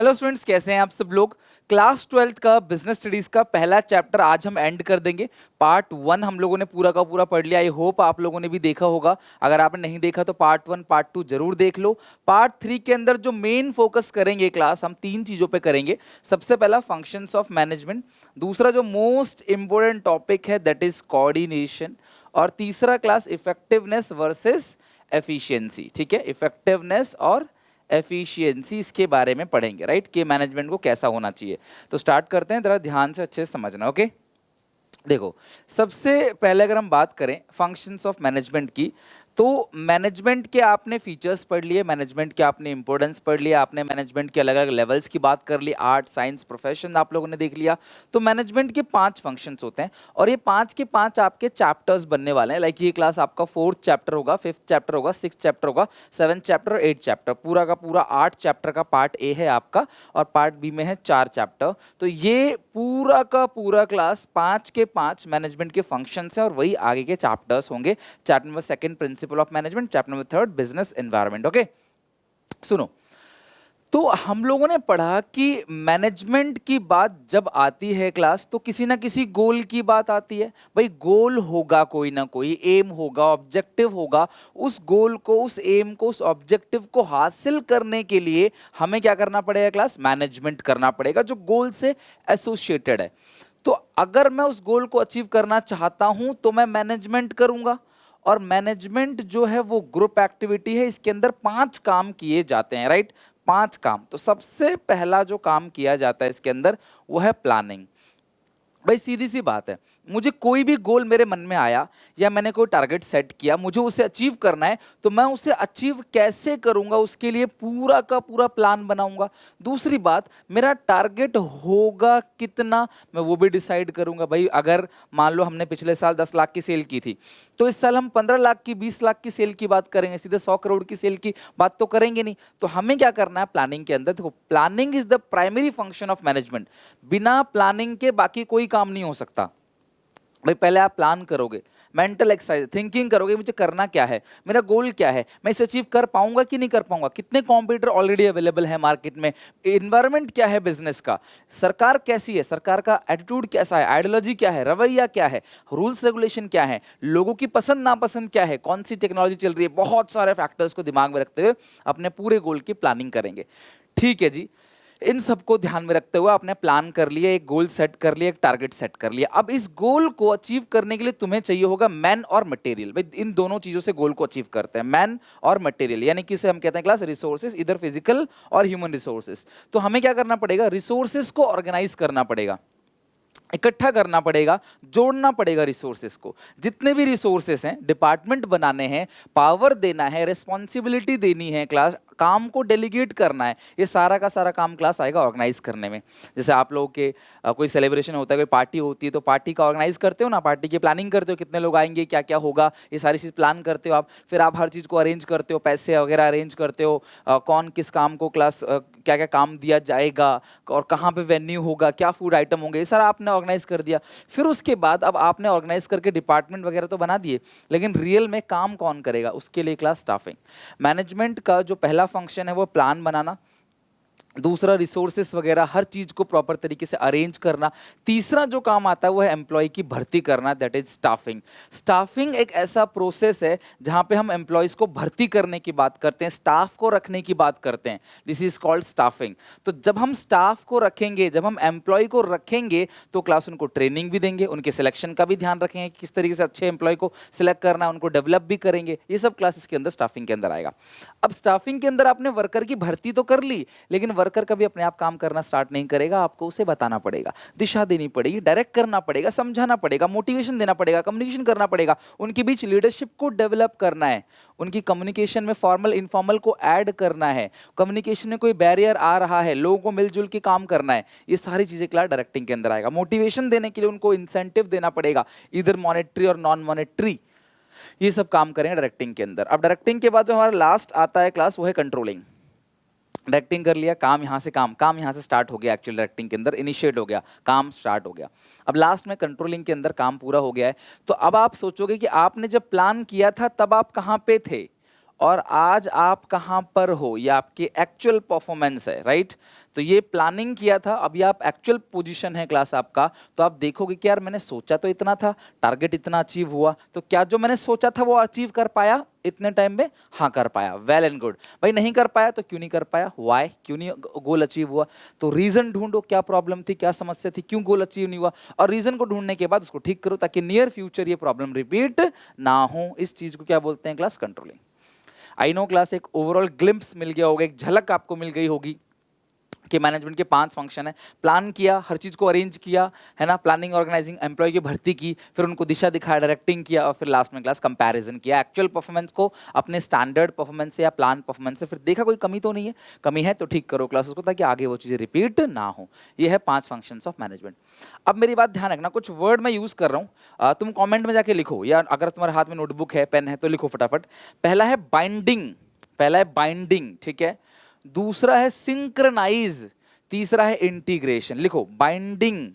Hello students, कैसे हैं आप सब लोग। क्लास 12th का बिजनेस स्टडीज का पहला चैप्टर आज हम एंड कर देंगे। पार्ट 1 हम लोगों ने पूरा का पूरा पढ़ लिया। आई होप आप लोगों ने भी देखा होगा। अगर आपने नहीं देखा तो पार्ट 1 पार्ट 2 जरूर देख लो। पार्ट 3 के अंदर जो मेन फोकस करेंगे क्लास, हम 3 चीजों पे करेंगे। सबसे पहला फंक्शंस ऑफ मैनेजमेंट, दूसरा जो मोस्ट इंपोर्टेंट टॉपिक है दैट इज कोऑर्डिनेशन, और तीसरा क्लास इफेक्टिवनेस वर्सेस एफिशिएंसी। ठीक है, इफेक्टिवनेस और एफिशिएंसी इसके बारे में पढ़ेंगे, राइट, कि मैनेजमेंट को कैसा होना चाहिए। तो स्टार्ट करते हैं, जरा ध्यान से अच्छे से समझना। ओके, देखो, सबसे पहले अगर हम बात करें फंक्शंस ऑफ मैनेजमेंट की, तो मैनेजमेंट के आपने फीचर्स पढ़ लिए, मैनेजमेंट के आपने इंपॉर्टेंस पढ़ लिया, आपने मैनेजमेंट के अलग अलग लेवल्स की बात कर ली, आर्ट साइंस प्रोफेशन आप लोगों ने देख लिया। तो मैनेजमेंट के 5 फंक्शंस होते हैं और ये 5 के 5 आपके चैप्टर्स बनने वाले हैं। लाइक ये क्लास आपका 4th चैप्टर होगा, 5th चैप्टर होगा, 6th चैप्टर होगा, 7th चैप्टर और 8th चैप्टर। पूरा का पूरा 8 चैप्टर का पार्ट ए है आपका और पार्ट बी में है 4 चैप्टर। तो ये पूरा का पूरा क्लास 5 के 5 मैनेजमेंट के फंक्शंस हैं और वही आगे के चैप्टर्स होंगे। Chapter number 2 principle of management, chapter number 3 business environment. Okay, सुनो, तो हम लोगों ने पढ़ा कि मैनेजमेंट की बात जब आती है क्लास, तो किसी ना किसी गोल की बात आती है। भाई गोल होगा, कोई ना कोई एम होगा, ऑब्जेक्टिव होगा। उस गोल को, उस एम को, उस ऑब्जेक्टिव को हासिल करने के लिए हमें क्या करना पड़ेगा क्लास? मैनेजमेंट करना पड़ेगा, जो गोल से एसोसिएटेड है। तो अगर मैं उस गोल को अचीव करना चाहता हूं तो मैं मैनेजमेंट करूंगा। और मैनेजमेंट जो है वो ग्रुप एक्टिविटी है, इसके अंदर 5 काम किए जाते हैं, राइट? 5 काम। तो सबसे पहला जो काम किया जाता है इसके अंदर वो है प्लानिंग। भाई सीधी सी बात है, मुझे कोई भी गोल मेरे मन में आया या मैंने कोई टारगेट सेट किया, मुझे उसे अचीव करना है, तो मैं उसे अचीव कैसे करूंगा उसके लिए पूरा का पूरा प्लान बनाऊंगा। दूसरी बात, मेरा टारगेट होगा कितना मैं वो भी डिसाइड करूंगा। भाई अगर मान लो हमने पिछले साल 10 लाख की सेल की थी, तो इस साल हम 15 लाख की, 20 लाख की सेल की बात करेंगे, सीधे 100 करोड़ की सेल की बात तो करेंगे नहीं। तो हमें क्या करना है प्लानिंग के अंदर? देखो, planning is the primary function of management. बिना प्लानिंग के बाकी कोई काम नहीं हो सकता। भाई पहले आप प्लान करोगे, मेंटल एक्सरसाइज, थिंकिंग करोगे, मुझे करना क्या है, मेरा गोल क्या है, मैं इसे अचीव कर पाऊंगा कि नहीं कर पाऊंगा, कितने कॉम्पिटिटर ऑलरेडी अवेलेबल है मार्केट में, इन्वायरमेंट क्या है बिजनेस का, सरकार कैसी है, सरकार का एटीट्यूड कैसा है, आइडियोलॉजी क्या है, रवैया क्या है, रूल्स रेगुलेशन क्या है, लोगों की पसंद नापसंद क्या है, कौन सी टेक्नोलॉजी चल रही है। बहुत सारे फैक्टर्स को दिमाग में रखते हुए अपने पूरे गोल की प्लानिंग करेंगे। ठीक है जी, इन सबको ध्यान में रखते हुए आपने प्लान कर लिया, एक गोल सेट कर लिया, एक टारगेट सेट कर लिया। अब इस गोल को अचीव करने के लिए तुम्हें चाहिए होगा मैन और मटेरियल। भाई इन दोनों चीजों से गोल को अचीव करते हैं, मैन और मटेरियल, यानी कि इसे हम कहते हैं क्लास रिसोर्सेज, इधर फिजिकल और ह्यूमन रिसोर्सेज। तो हमें क्या करना पड़ेगा? रिसोर्सेज को ऑर्गेनाइज करना पड़ेगा, इकट्ठा करना पड़ेगा, जोड़ना पड़ेगा रिसोर्सेस को। जितने भी रिसोर्सेस हैं, डिपार्टमेंट बनाने हैं, पावर देना है, रिस्पॉन्सिबिलिटी देनी है क्लास, काम को डेलीगेट करना है, ये सारा का सारा काम क्लास आएगा ऑर्गेनाइज करने में। जैसे आप लोगों के कोई सेलिब्रेशन होता है, कोई पार्टी होती है, तो पार्टी का ऑर्गेनाइज करते हो ना, पार्टी की प्लानिंग करते हो, कितने लोग आएंगे, क्या क्या होगा, ये सारी चीज़ प्लान करते हो आप। फिर आप हर चीज़ को अरेंज करते हो, पैसे वगैरह अरेंज करते हो, कौन किस काम को क्लास क्या क्या काम दिया जाएगा और कहाँ पे वेन्यू होगा, क्या फूड आइटम होंगे, ये सारा आपने ऑर्गेनाइज कर दिया। फिर उसके बाद अब आपने ऑर्गेनाइज करके डिपार्टमेंट वगैरह तो बना दिए, लेकिन रियल में काम कौन करेगा? उसके लिए क्लास स्टाफिंग। मैनेजमेंट का जो पहला फंक्शन है वो प्लान बनाना, दूसरा रिसोर्सेस वगैरह हर चीज को प्रॉपर तरीके से अरेंज करना, तीसरा जो काम आता है वो है एम्प्लॉय की भर्ती करना, दैट इज स्टाफिंग। स्टाफिंग एक ऐसा प्रोसेस है जहां पे हम एम्प्लॉयज को भर्ती करने की बात करते हैं, स्टाफ को रखने की बात करते हैं, दिस इज कॉल्ड स्टाफिंग। तो जब हम स्टाफ को रखेंगे, जब हम एम्प्लॉय को रखेंगे, तो क्लास उनको ट्रेनिंग भी देंगे, उनके सिलेक्शन का भी ध्यान रखेंगे, किस तरीके से अच्छे एम्प्लॉय को सिलेक्ट करना है, उनको डेवलप भी करेंगे। ये सब क्लासेस के अंदर स्टाफिंग के अंदर आएगा। अब स्टाफिंग के अंदर आपने वर्कर की भर्ती तो कर ली, लेकिन वर्कर कभी अपने आप काम करना स्टार्ट नहीं करेगा, आपको उसे बताना पड़ेगा, दिशा देनी पड़ेगी, डायरेक्ट करना पड़ेगा, समझाना पड़ेगा, मोटिवेशन देना पड़ेगा, कम्युनिकेशन करना पड़ेगा, उनके बीच लीडरशिप को डेवलप करना है, उनकी कम्युनिकेशन में फॉर्मल इनफॉर्मल को ऐड करना है, कम्युनिकेशन में कोई बैरियर आ रहा है, लोगों को मिलजुल के काम करना है। ये सारी चीजें क्लास डायरेक्टिंग के अंदर आएगा। मोटिवेशन देने के लिए उनको इंसेंटिव देना पड़ेगा, इधर मॉनेटरी और नॉन मॉनेटरी, ये सब काम करेंगे डायरेक्टिंग के अंदर। अब डायरेक्टिंग के बाद जो हमारा लास्ट आता है क्लास वो है कंट्रोलिंग। डायरेक्टिंग कर लिया, काम यहाँ से काम यहाँ से स्टार्ट हो गया, एक्चुअल डायरेक्टिंग के अंदर इनिशिएट हो गया, काम स्टार्ट हो गया। अब लास्ट में कंट्रोलिंग के अंदर काम पूरा हो गया है। तो अब आप सोचोगे कि आपने जब प्लान किया था तब आप कहाँ पे थे और आज आप कहाँ पर हो, ये आपकी एक्चुअल परफॉर्मेंस है, राइट। तो ये प्लानिंग किया था, अभी आप एक्चुअल पोजीशन है क्लास आपका, तो आप देखोगे कि यार मैंने सोचा तो इतना था, टारगेट इतना अचीव हुआ, तो क्या जो मैंने सोचा था वो अचीव कर पाया इतने टाइम में? हाँ कर पाया, वेल एंड गुड। भाई नहीं कर पाया तो क्यों नहीं कर पाया, वाई, क्यों नहीं गोल अचीव हुआ? तो रीजन ढूंढो, क्या प्रॉब्लम थी, क्या समस्या थी, क्यों गोल अचीव नहीं हुआ, और रीजन को ढूंढने के बाद उसको ठीक करो ताकि नियर फ्यूचर ये प्रॉब्लम रिपीट ना हो। इस चीज को क्या बोलते हैं class? Controlling. I know class एक ओवरऑल ग्लिम्प्स मिल गया होगा, एक झलक आपको मिल गई होगी कि मैनेजमेंट के 5 फंक्शन है। प्लान किया, हर चीज को अरेंज किया, है ना, प्लानिंग ऑर्गेनाइजिंग, एम्प्लॉय की भर्ती की, फिर उनको दिशा दिखाया, डायरेक्टिंग किया, और फिर लास्ट में क्लास कंपैरिजन किया एक्चुअल परफॉर्मेंस को अपने स्टैंडर्ड परफॉर्मेंस से या प्लान परफॉर्मेंस से, फिर देखा कोई कमी तो नहीं है, कमी है तो ठीक करो क्लास उसको ताकि आगे वो चीजें रिपीट ना हो। ये है 5 फंक्शंस ऑफ मैनेजमेंट। अब मेरी बात ध्यान रखना, कुछ वर्ड मैं यूज कर रहा हूँ, तुम कॉमेंट में जाके लिखो, या अगर तुम्हारे हाथ में नोटबुक है, पेन है तो लिखो फटाफट। पहला है बाइंडिंग, पहला है बाइंडिंग, ठीक है। दूसरा है सिंक्रनाइज, तीसरा है इंटीग्रेशन। लिखो बाइंडिंग,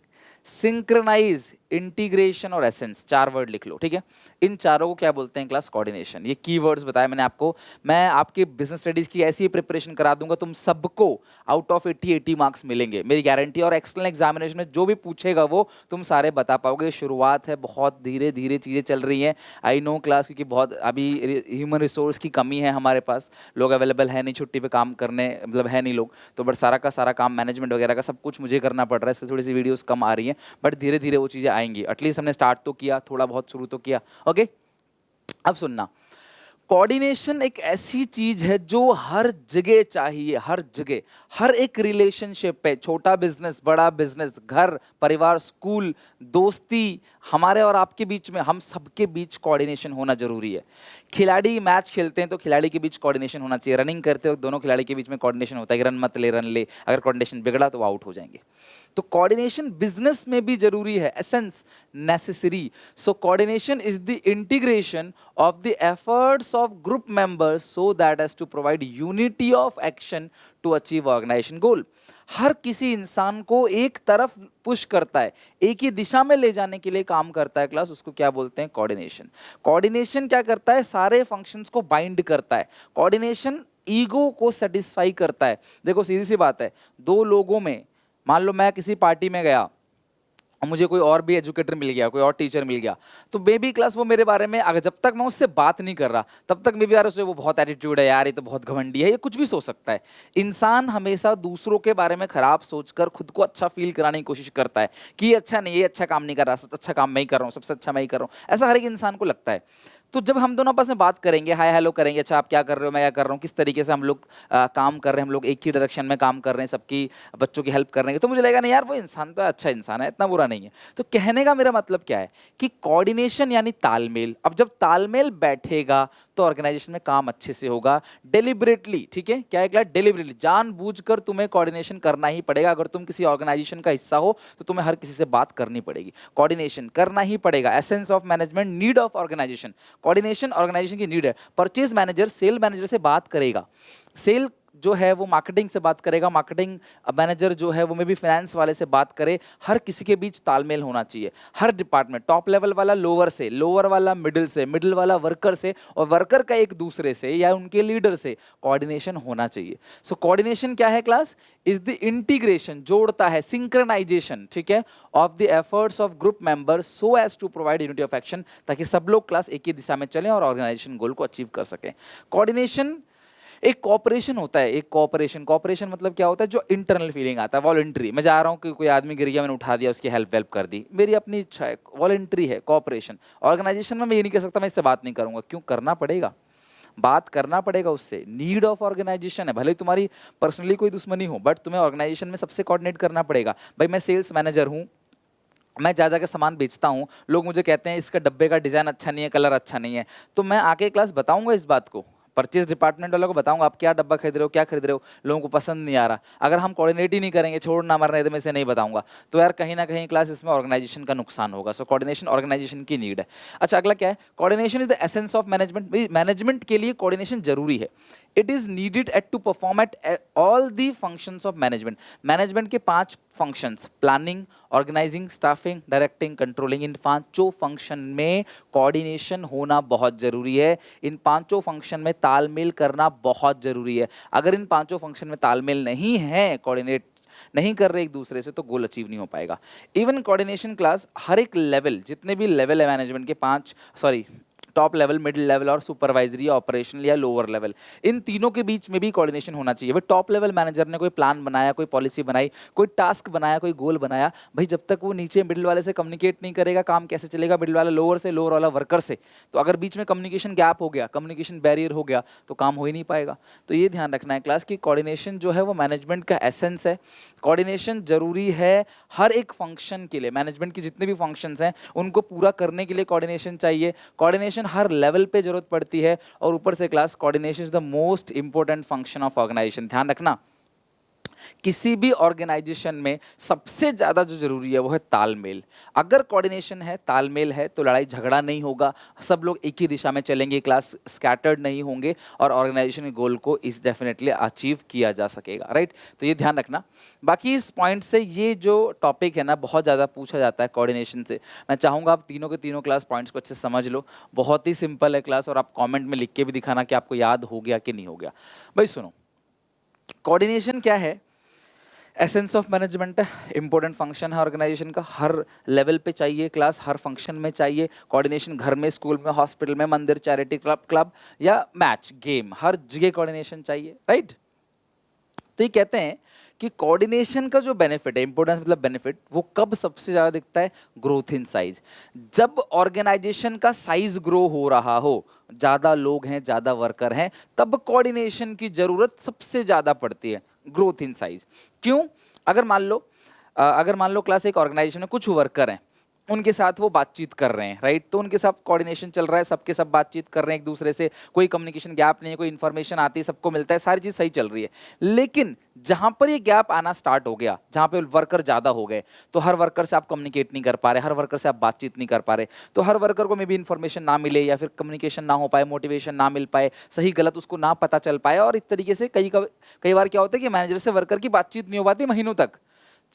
सिंक्रनाइज, इंटीग्रेशन और एसेंस, 4 वर्ड लिख लो, ठीक है। इन चारों को क्या बोलते हैं क्लास? कोऑर्डिनेशन। ये कीवर्ड्स बताया मैंने आपको। मैं आपके बिजनेस स्टडीज की ऐसी प्रिपरेशन करा दूंगा, तुम सबको आउट ऑफ 80 मार्क्स मिलेंगे, मेरी गारंटी। और एक्सटर्नल एग्जामिनेशन में जो भी पूछेगा वो तुम सारे बता पाओगे। शुरुआत है, बहुत धीरे धीरे चीज़ें चल रही हैं, आई नो क्लास, क्योंकि बहुत अभी ह्यूमन रिसोर्स की कमी है हमारे पास, लोग अवेलेबल है नहीं, छुट्टी पे काम करने मतलब है नहीं लोग, तो बट सारा का सारा काम मैनेजमेंट वगैरह का सब कुछ मुझे करना पड़ रहा है, इससे थोड़ी सी वीडियोस कम आ रही हैं, बट धीरे धीरे वो चीज़ें आएंगी। एटलीस्ट हमने स्टार्ट तो किया, थोड़ा बहुत शुरू तो किया, ओके। अब सुनना, कोऑर्डिनेशन एक ऐसी चीज है जो हर जगह चाहिए, हर जगह, हर एक रिलेशनशिप पे, छोटा बिजनेस, बड़ा बिजनेस, घर परिवार, स्कूल, दोस्ती, हमारे और आपके बीच में, हम सबके बीच कोऑर्डिनेशन होना जरूरी है। खिलाड़ी मैच खेलते हैं तो खिलाड़ी के बीच कोऑर्डिनेशन होना चाहिए, रनिंग करते वक्त दोनों खिलाड़ी के बीच में कोऑर्डिनेशन होता है कि रन मत ले, रन ले, अगर कोऑर्डिनेशन बिगड़ा तो वो आउट हो जाएंगे। तो कोऑर्डिनेशन बिजनेस में भी जरूरी है, essence, necessary. So coordination is the integration of the efforts of group members so that as to provide unity of action to achieve organization goal। हर किसी इंसान को एक तरफ पुश करता है, एक ही दिशा में ले जाने के लिए काम करता है क्लास, उसको क्या बोलते हैं? कोऑर्डिनेशन। कोऑर्डिनेशन क्या करता है? सारे फंक्शंस को बाइंड करता है। कोऑर्डिनेशन ईगो को सेटिस्फाई करता है। देखो सीधी सी बात है, दो लोगों में, मान लो मैं किसी पार्टी में गया, मुझे कोई और भी एजुकेटर मिल गया, कोई और टीचर मिल गया, तो बेबी क्लास वो मेरे बारे में, अगर जब तक मैं उससे बात नहीं कर रहा तब तक मे बी यार उसे वो बहुत एटीट्यूड है यार, ये तो बहुत घमंडी है, ये कुछ भी सोच सकता है। इंसान हमेशा दूसरों के बारे में खराब सोचकर खुद को अच्छा फील कराने की कोशिश करता है कि ये अच्छा नहीं, ये अच्छा काम नहीं कर रहा, सबसे अच्छा काम मैं ही कर रहा हूँ, सबसे अच्छा मैं ही कर रहा हूँ, ऐसा हर एक इंसान को लगता है। तो जब हम दोनों आपस में बात करेंगे, हाय हेलो करेंगे, अच्छा आप क्या कर रहे हो, मैं क्या कर रहा हूँ, किस तरीके से हम लोग काम कर रहे हैं, हम लोग एक ही डायरेक्शन में काम कर रहे हैं, सबकी बच्चों की हेल्प कर रहे हैं, तो मुझे लगेगा नहीं यार वो इंसान तो अच्छा इंसान है, इतना बुरा नहीं है। तो कहने का मेरा मतलब क्या है कि कोऑर्डिनेशन यानी तालमेल। अब जब तालमेल बैठेगा तो ऑर्गेनाइजेशन में काम अच्छे से होगा, डेलिबरेटली, ठीक है। क्या है? डेलिबरेटली, जानबूझकर तुम्हें कोऑर्डिनेशन करना ही पड़ेगा। अगर तुम किसी ऑर्गेनाइजेशन का हिस्सा हो तो तुम्हें हर किसी से बात करनी पड़ेगी, कोऑर्डिनेशन करना ही पड़ेगा। Essence of management, need of organisation. Coordination organisation की नीड है। परचेज मैनेजर सेल मैनेजर से बात करेगा, सेल जो है वो मार्केटिंग से बात करेगा, मार्केटिंग मैनेजर जो है वो मे भी फाइनेंस वाले से बात करे। हर किसी के बीच तालमेल होना चाहिए, हर डिपार्टमेंट, टॉप लेवल वाला लोअर से, लोअर वाला मिडिल से, मिडिल वाला वर्कर से, और वर्कर का एक दूसरे से या उनके लीडर से कोऑर्डिनेशन होना चाहिए। सो कोऑर्डिनेशन क्या है क्लास? इज द इंटीग्रेशन, जोड़ता है, सिंक्रनाइजेशन, ठीक है, of the efforts of group members so as to provide unity of action, ताकि सब लोग क्लास एक ही दिशा में चलें और ऑर्गेनाइजेशन गोल को अचीव कर सकें। कोऑर्डिनेशन एक कॉपरेशन होता है, एक कॉपरेशन, कॉपरेशन मतलब क्या होता है? जो इंटरनल फीलिंग आता है, वॉलंटरी, मैं जा रहा हूँ कि कोई आदमी गिर गया, मैंने उठा दिया, उसकी हेल्प वेल्प कर दी, मेरी अपनी इच्छा है, वॉलंटरी है कॉपरेशन। ऑर्गेनाइजेशन में मैं ये नहीं कह सकता मैं इससे बात नहीं करूंगा, क्यों? करना पड़ेगा, बात करना पड़ेगा उससे, नीड ऑफ ऑर्गेनाइजेशन है। भले तुम्हारी पर्सनली कोई दुश्मनी हो, बट तुम्हें ऑर्गेनाइजेशन में सबसे कोऑर्डिनेट करना पड़ेगा। भाई मैं सेल्स मैनेजर हूँ, मैं जा जाकर सामान बेचता हूँ, लोग मुझे कहते हैं इसका डब्बे का डिजाइन अच्छा नहीं है, कलर अच्छा नहीं है, तो मैं आके क्लास बताऊंगा इस बात को, परचेज डिपार्टमेंट वालों को बताऊंगा आप क्या डब्बा खरीद रहे हो, क्या खरीद रहे हो, लोगों को पसंद नहीं आ रहा। अगर हम कोऑर्डिनेट ही नहीं करेंगे, छोड़ ना मरने तो मैं इसे नहीं बताऊंगा, तो यार कहीं ना कहीं क्लास इसमें ऑर्गेनाइजेशन का नुकसान होगा। सो कोऑर्डिनेशन ऑर्गेनाइजेशन की नीड है। अच्छा अगला क्या है? Coordination is the essence of management. Management के लिए कोऑर्डिनेशन जरूरी है। It is needed at to perform at all the functions of management. Management के 5 functions, planning, organizing, staffing, directing, controlling, इन पांचों फंक्शन में कोऑर्डिनेशन होना बहुत जरूरी है। इन पांचों फंक्शन में तालमेल करना बहुत जरूरी है। अगर इन पांचों फंक्शन में तालमेल नहीं है, कोऑर्डिनेट नहीं कर रहे एक दूसरे से, तो गोल अचीव नहीं हो पाएगा। इवन कोऑर्डिनेशन क्लास हर एक लेवल, जितने भी लेवल है मैनेजमेंट के, पांच sorry top level, middle level और सुपरवाइजरी, ऑपरेशनल या लोअर लेवल, इन तीनों के बीच में भी कोऑर्डिनेशन होना चाहिए। भाई टॉप लेवल मैनेजर ने कोई प्लान बनाया, कोई पॉलिसी बनाई, कोई टास्क बनाया, कोई गोल बनाया, भाई जब तक वो नीचे मिडिल वाले से कम्युनिकेट नहीं करेगा, काम कैसे चलेगा? मिडिल वाला लोअर से, लोअर वाला वर्कर से। तो अगर बीच में कम्युनिकेशन गैप हो गया, कम्युनिकेशन बैरियर हो गया, तो काम हो ही नहीं पाएगा। तो ये ध्यान रखना है क्लास की कोऑर्डिनेशन जो है वो मैनेजमेंट का एसेंस है। कोऑर्डिनेशन जरूरी है हर एक फंक्शन के लिए। मैनेजमेंट के जितने भी फंक्शंस हैं उनको पूरा करने के लिए कोऑर्डिनेशन चाहिए। कोऑर्डिनेशन हर लेवल पे जरूरत पड़ती है। और ऊपर से class, coordination is the most important function of organisation. ध्यान रखना, किसी भी ऑर्गेनाइजेशन में सबसे ज्यादा जो जरूरी है वो है तालमेल। अगर कोऑर्डिनेशन है, तालमेल है, तो लड़ाई झगड़ा नहीं होगा, सब लोग एक ही दिशा में चलेंगे, क्लास स्कैटर्ड नहीं होंगे और ऑर्गेनाइजेशन के गोल को इस डेफिनेटली अचीव किया जा सकेगा। राइट, तो ये ध्यान रखना। बाकी इस पॉइंट से ये जो टॉपिक है ना, बहुत ज़्यादा पूछा जाता है कोऑर्डिनेशन से। मैं चाहूँगा आप तीनों के तीनों क्लास पॉइंट्स को अच्छे से समझ लो। बहुत ही सिंपल है क्लास, और आप कॉमेंट में लिख के भी दिखाना कि आपको याद हो गया कि नहीं हो गया। भाई सुनो, कोऑर्डिनेशन क्या है? एसेंस ऑफ मैनेजमेंट है, इंपॉर्टेंट फंक्शन है ऑर्गेनाइजेशन का, हर लेवल पे चाहिए क्लास, हर फंक्शन में चाहिए कोऑर्डिनेशन। घर में, स्कूल में, हॉस्पिटल में, मंदिर, चैरिटी क्लब या मैच, गेम, हर जगह कोऑर्डिनेशन चाहिए। राइट, तो ये कहते हैं कि कोऑर्डिनेशन का जो बेनिफिट है, इंपॉर्टेंस मतलब बेनिफिट, वो कब सबसे ज्यादा दिखता है? Growth in size. जब ऑर्गेनाइजेशन का साइज ग्रो हो रहा हो, ज्यादा लोग हैं, ज्यादा वर्कर हैं, तब कोऑर्डिनेशन की जरूरत सबसे ज्यादा पड़ती है, ग्रोथ इन साइज। क्यों? अगर मान लो क्लास, एक ऑर्गेनाइजेशन में कुछ वर्कर हैं, उनके साथ वो बातचीत कर रहे हैं, राइट, तो उनके साथ कोऑर्डिनेशन चल रहा है, सबके सब बातचीत कर रहे हैं एक दूसरे से, कोई कम्युनिकेशन गैप नहीं है, कोई इन्फॉर्मेशन आती है, सबको मिलता है, सारी चीज सही चल रही है। लेकिन जहां पर ये गैप आना स्टार्ट हो गया, जहां पे वर्कर ज्यादा हो गए, तो हर वर्कर से आप कम्युनिकेट नहीं कर पा रहे, हर वर्कर से आप बातचीत नहीं कर पा रहे, तो हर वर्कर को मे भी इन्फॉर्मेशन ना मिले, या फिर कम्युनिकेशन ना हो पाए, मोटिवेशन ना मिल पाए, सही गलत उसको ना पता चल पाए, और इस तरीके से कई बार क्या होता है कि मैनेजर से वर्कर की बातचीत नहीं हो पाती महीनों तक।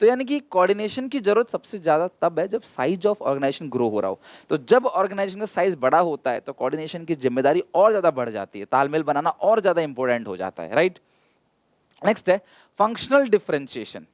तो यानी कि कोऑर्डिनेशन की जरूरत सबसे ज्यादा तब है जब साइज ऑफ ऑर्गेनाइजेशन ग्रो हो रहा हो। तो जब ऑर्गेनाइजेशन का साइज बड़ा होता है तो कोऑर्डिनेशन की जिम्मेदारी और ज्यादा बढ़ जाती है, तालमेल बनाना और ज्यादा इंपॉर्टेंट हो जाता है। राइट, नेक्स्ट है फंक्शनल डिफरेंशिएशन।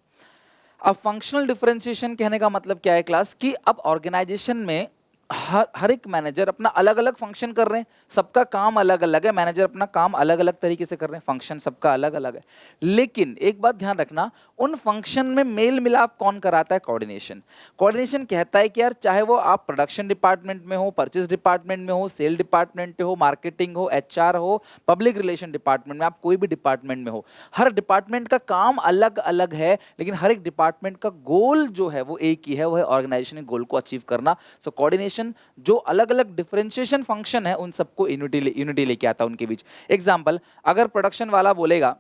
अब फंक्शनल डिफरेंशिएशन कहने का मतलब क्या है क्लास, कि अब ऑर्गेनाइजेशन में हर एक मैनेजर अपना अलग अलग फंक्शन कर रहे हैं, सबका काम अलग अलग है, मैनेजर अपना काम अलग अलग तरीके से कर रहे हैं, फंक्शन सबका अलग अलग है। लेकिन एक बात ध्यान रखना, उन फंक्शन में मेल मिलाप कौन कराता है? कोऑर्डिनेशन। कोऑर्डिनेशन कहता है कि यार, चाहे वो आप प्रोडक्शन डिपार्टमेंट में हो, परचेज डिपार्टमेंट में हो, सेल डिपार्टमेंट में हो, मार्केटिंग हो, एचआर हो, पब्लिक रिलेशन डिपार्टमेंट में, आप कोई भी डिपार्टमेंट में हो, हर डिपार्टमेंट का काम अलग अलग है, लेकिन हर एक डिपार्टमेंट का गोल जो है वो एक ही है, वो है ऑर्गेनाइजेशन के गोल को अचीव करना। सो कोऑर्डिनेशन जो अलग अलग डिफरेंशिएशन फंक्शन है उन सबको यूनिटी लेके आता है उनके बीच। एग्जांपल, अगर प्रोडक्शन वाला बोलेगा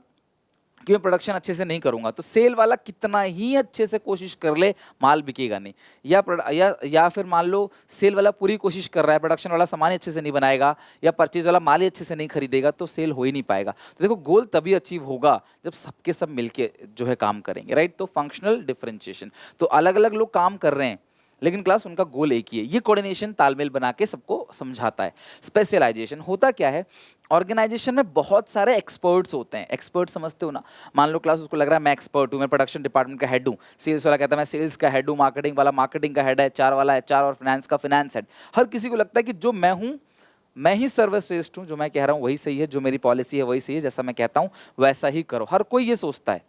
कि मैं प्रोडक्शन अच्छे से नहीं करूंगा, तो सेल वाला कितना ही अच्छे से कोशिश कर ले, माल बिकेगा नहीं। या फिर मान लो सेल वाला पूरी कोशिश कर रहा है, प्रोडक्शन वाला सामान अच्छे से नहीं बनाएगा, या परचेज वाला माल ही अच्छे से नहीं खरीदेगा, तो सेल हो ही नहीं पाएगा। तो देखो, गोल तभी अचीव होगा जब सबके सब मिलके जो है काम करेंगे। राइट, तो फंक्शनल डिफरेंशिएशन, तो अलग अलग लोग काम कर रहे हैं लेकिन क्लास उनका गोल एक ही है। ये कोऑर्डिनेशन तालमेल बना के सबको समझाता है। स्पेशलाइजेशन होता क्या है, ऑर्गेनाइजेशन में बहुत सारे एक्सपर्ट्स होते हैं। एक्सपर्ट समझते हो ना, मान लो क्लास उसको लग रहा है मैं एक्सपर्ट हूँ, मैं प्रोडक्शन डिपार्टमेंट का हेड हूँ, सेल्स वाला कहता है मैं सेल्स का हेड हूँ, मार्केटिंग वाला मार्केटिंग का हेड है, एचआर वाला एचआर और फाइनेंस का फाइनेंस हेड। हर किसी को लगता है कि जो मैं हूँ मैं ही सर्वश्रेष्ठ हूँ, जो मैं कह रहा हूँ वही सही है, जो मेरी पॉलिसी है वही सही है, जैसा मैं कहता हूँ वैसा ही करो। हर कोई ये सोचता है।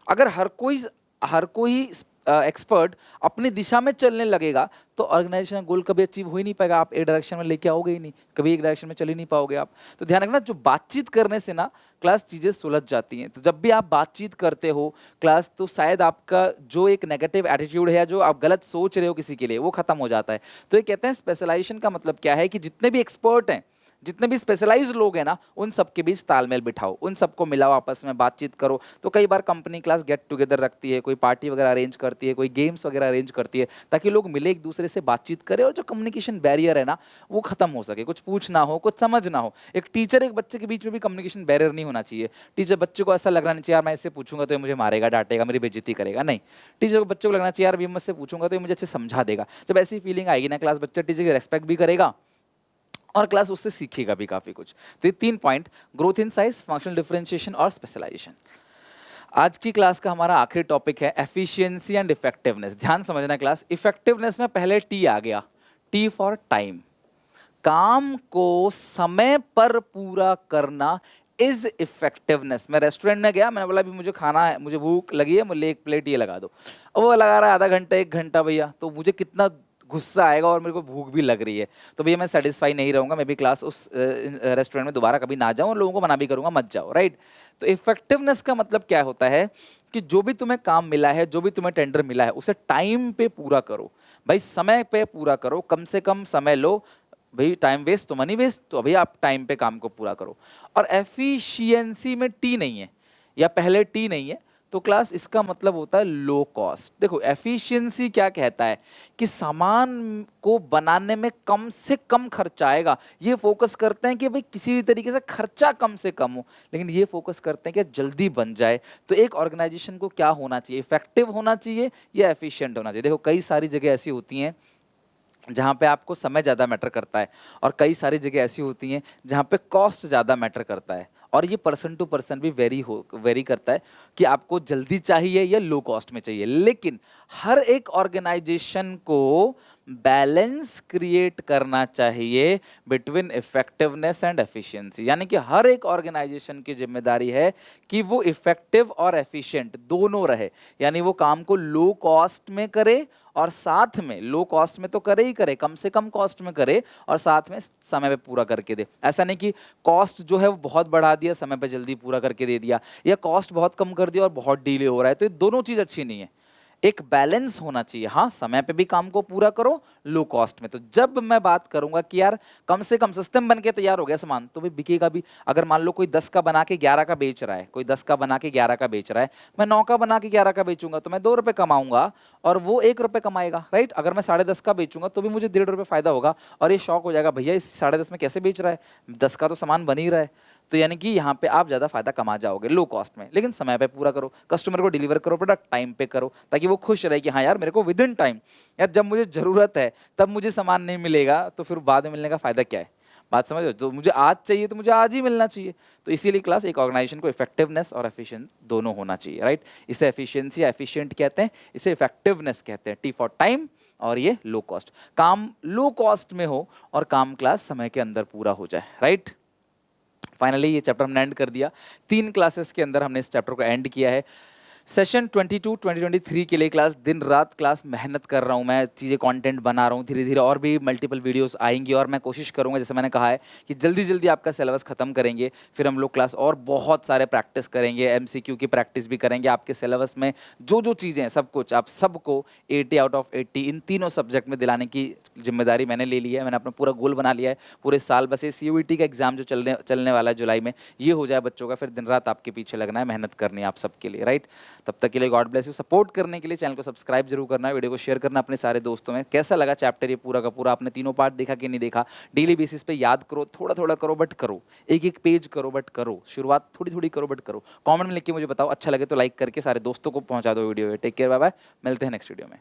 अगर हर कोई एक्सपर्ट अपनी दिशा में चलने लगेगा तो ऑर्गेनाइजेशन गोल कभी अचीव हो ही नहीं पाएगा। आप एक डायरेक्शन में लेके आओगे ही नहीं, कभी एक डायरेक्शन में चल ही नहीं पाओगे आप। तो ध्यान रखना, जो बातचीत करने से ना क्लास चीजें सुलझ जाती हैं। तो जब भी आप बातचीत करते हो क्लास, तो शायद आपका जो एक नेगेटिव एटीट्यूड है या जो आप गलत सोच रहे हो किसी के लिए, वो खत्म हो जाता है। तो ये कहते हैं स्पेशलाइजेशन का मतलब क्या है कि जितने भी एक्सपर्ट हैं, जितने भी स्पेशलाइज लोग हैं ना, उन सबके बीच तालमेल बिठाओ, उन सबको मिलाओ, आपस में बातचीत करो। तो कई बार कंपनी क्लास गेट टुगेदर रखती है, कोई पार्टी वगैरह अरेंज करती है, कोई गेम्स वगैरह अरेंज करती है, ताकि लोग मिले, एक दूसरे से बातचीत करें और जो कम्युनिकेशन बैरियर है ना वो खत्म हो सके, कुछ पूछना हो, कुछ समझना हो। एक टीचर एक बच्चे के बीच में भी कम्युनिकेशन बैरियर नहीं होना चाहिए। टीचर बच्चे को ऐसा लगना नहीं चाहिए यार मैं इससे पूछूंगा तो ये मुझे मारेगा, डांटेगा, मेरी बेइज्जती करेगा, नहीं। टीचर को बच्चे को लगना चाहिए यार ये मुझसे पूछूंगा तो ये मुझे अच्छे समझा देगा। जब ऐसी फीलिंग आएगी ना क्लास, बच्चा टीचर की रेस्पेक्ट भी करेगा और क्लास उससे सीखेगा भी काफी कुछ। तो ये 3 point, growth in size, functional differentiation और स्पेशलाइजेशन। आज की क्लास का हमारा आखिरी टॉपिक है एफिशिएंसी एंड इफेक्टिवनेस। ध्यान समझना क्लास, इफेक्टिवनेस में पहले टी आ गया, टी फॉर टाइम। काम को समय पर पूरा करना इज इफेक्टिवनेस। मैं रेस्टोरेंट में गया, मैंने बोला अभी मुझे खाना है, मुझे भूख लगी है, मुझे एक प्लेट ये लगा दो। अब वो लगा रहा है आधा घंटा 1 घंटा भैया, तो मुझे कितना गुस्सा आएगा और मेरे को भूख भी लग रही है, तो भैया मैं सेटिस्फाई नहीं रहूंगा, मैं भी क्लास उस रेस्टोरेंट में दोबारा कभी ना जाऊं और लोगों को मना भी करूंगा मत जाओ, राइट। तो इफेक्टिवनेस का मतलब क्या होता है कि जो भी तुम्हें काम मिला है, जो भी तुम्हें टेंडर मिला है, उसे टाइम पे पूरा करो भाई, समय पे पूरा करो, कम से कम समय लो भाई। टाइम वेस्ट तो मनी वेस्ट, तो अभी आप टाइम पे काम को पूरा करो। और एफिशिएंसी में टी नहीं है या पहले टी नहीं है, तो क्लास इसका मतलब होता है लो कॉस्ट। देखो एफिशिएंसी क्या कहता है कि सामान को बनाने में कम से कम खर्चा आएगा। ये फोकस करते हैं कि भाई किसी भी तरीके से खर्चा कम से कम हो, लेकिन ये फोकस करते हैं कि जल्दी बन जाए। तो एक ऑर्गेनाइजेशन को क्या होना चाहिए, इफेक्टिव होना चाहिए या एफिशिएंट होना चाहिए। देखो कई सारी जगह ऐसी होती हैं जहाँ पे आपको समय ज़्यादा मैटर करता है, और कई सारी जगह ऐसी होती हैं जहाँ पे कॉस्ट ज़्यादा मैटर करता है। और ये पर्सन टू पर्सन भी वेरी करता है कि आपको जल्दी चाहिए या लो कॉस्ट में चाहिए। लेकिन हर एक ऑर्गेनाइजेशन को बैलेंस क्रिएट करना चाहिए बिटवीन इफेक्टिवनेस एंड एफिशिएंसी। यानी कि हर एक ऑर्गेनाइजेशन की जिम्मेदारी है कि वो इफेक्टिव और एफिशिएंट दोनों रहे। यानी वो काम को लो कॉस्ट में करे और साथ में, लो कॉस्ट में तो करे ही करे, कम से कम कॉस्ट में करे और साथ में समय पे पूरा करके दे। ऐसा नहीं कि कॉस्ट जो है वो बहुत बढ़ा दिया, समय पे जल्दी पूरा करके दे दिया, या कॉस्ट बहुत कम कर दिया और बहुत डिले हो रहा है। तो ये दोनों चीज अच्छी नहीं है, एक बैलेंस होना चाहिए। हाँ समय पे भी काम को पूरा करो, लो कॉस्ट में। तो जब मैं बात करूंगा कि यार कम से कम सिस्टम बन के तैयार हो गया सामान, तो भाई बिकेगा भी। अगर मान लो कोई 10 का बना के 11 का बेच रहा है, कोई 10 का बना के 11 का बेच रहा है, मैं 9 का बना के 11 का बेचूंगा तो मैं 2 रुपए कमाऊंगा और वो 1 रुपए कमाएगा, राइट। अगर मैं 10.5 का बेचूंगा तो भी मुझे 1.5 रुपए फायदा होगा। और ये शौक हो जाएगा भैया इस 10.5 में कैसे बेच रहा है, 10 का तो सामान बन ही रहा है। तो यानी कि यहाँ पे आप ज़्यादा फायदा कमा जाओगे लो कॉस्ट में। लेकिन समय पे पूरा करो, कस्टमर को डिलीवर करो प्रोडक्ट टाइम पे करो, ताकि वो खुश रहे कि हाँ यार मेरे को विद इन टाइम, यार जब मुझे ज़रूरत है तब मुझे सामान नहीं मिलेगा तो फिर बाद में मिलने का फ़ायदा क्या है। बात समझ लो, तो मुझे आज चाहिए तो मुझे आज ही मिलना चाहिए। तो इसीलिए क्लास एक ऑर्गेनाइजेशन को इफेक्टिवनेस और एफिशिएंट दोनों होना चाहिए, राइट। इसे एफिशिएंसी या एफिशिएंट कहते हैं, इसे इफेक्टिवनेस कहते हैं, टी फॉर टाइम, और ये लो कॉस्ट। काम लो कॉस्ट में हो और काम क्लास समय के अंदर पूरा हो जाए, राइट। फाइनली ये चैप्टर हमने एंड कर दिया। 3 क्लासेस के अंदर हमने इस चैप्टर को एंड किया है। सेशन 22 2023 के लिए क्लास दिन रात क्लास मेहनत कर रहा हूँ मैं, चीज़ें कंटेंट बना रहा हूँ, धीरे धीरे और भी मल्टीपल वीडियोस आएंगी और मैं कोशिश करूँगा, जैसे मैंने कहा है कि जल्दी जल्दी आपका सिलेबस खत्म करेंगे, फिर हम लोग क्लास और बहुत सारे प्रैक्टिस करेंगे, एमसीक्यू की प्रैक्टिस भी करेंगे। आपके सिलेबस में जो जो चीज़ें हैं सब कुछ आप सबको 80 आउट ऑफ 80 इन तीनों सब्जेक्ट में दिलाने की जिम्मेदारी मैंने ले ली है। मैंने अपना पूरा गोल बना लिया है पूरे साल। बस ये CUET का एग्जाम जो चलने वाला है जुलाई में, ये हो जाए बच्चों का, फिर दिन रात आपके पीछे लगना है, मेहनत करनी है आप सबके लिए, राइट। तब तक के लिए गॉड ब्लेस यू। सपोर्ट करने के लिए चैनल को सब्सक्राइब जरूर करना है, वीडियो को शेयर करना अपने सारे दोस्तों में। कैसा लगा चैप्टर ये पूरा का पूरा, आपने तीनों पार्ट देखा कि नहीं देखा, डेली बेसिस पे याद करो, थोड़ा थोड़ा करो बट करो, एक एक पेज करो बट करो, शुरुआत थोड़ी थोड़ी करो बट करो। कमेंट में लिख के मुझे बताओ, अच्छा लगे तो लाइक करके सारे दोस्तों को पहुंचा दो video. Take care, bye bye, मिलते हैं नेक्स्ट वीडियो में।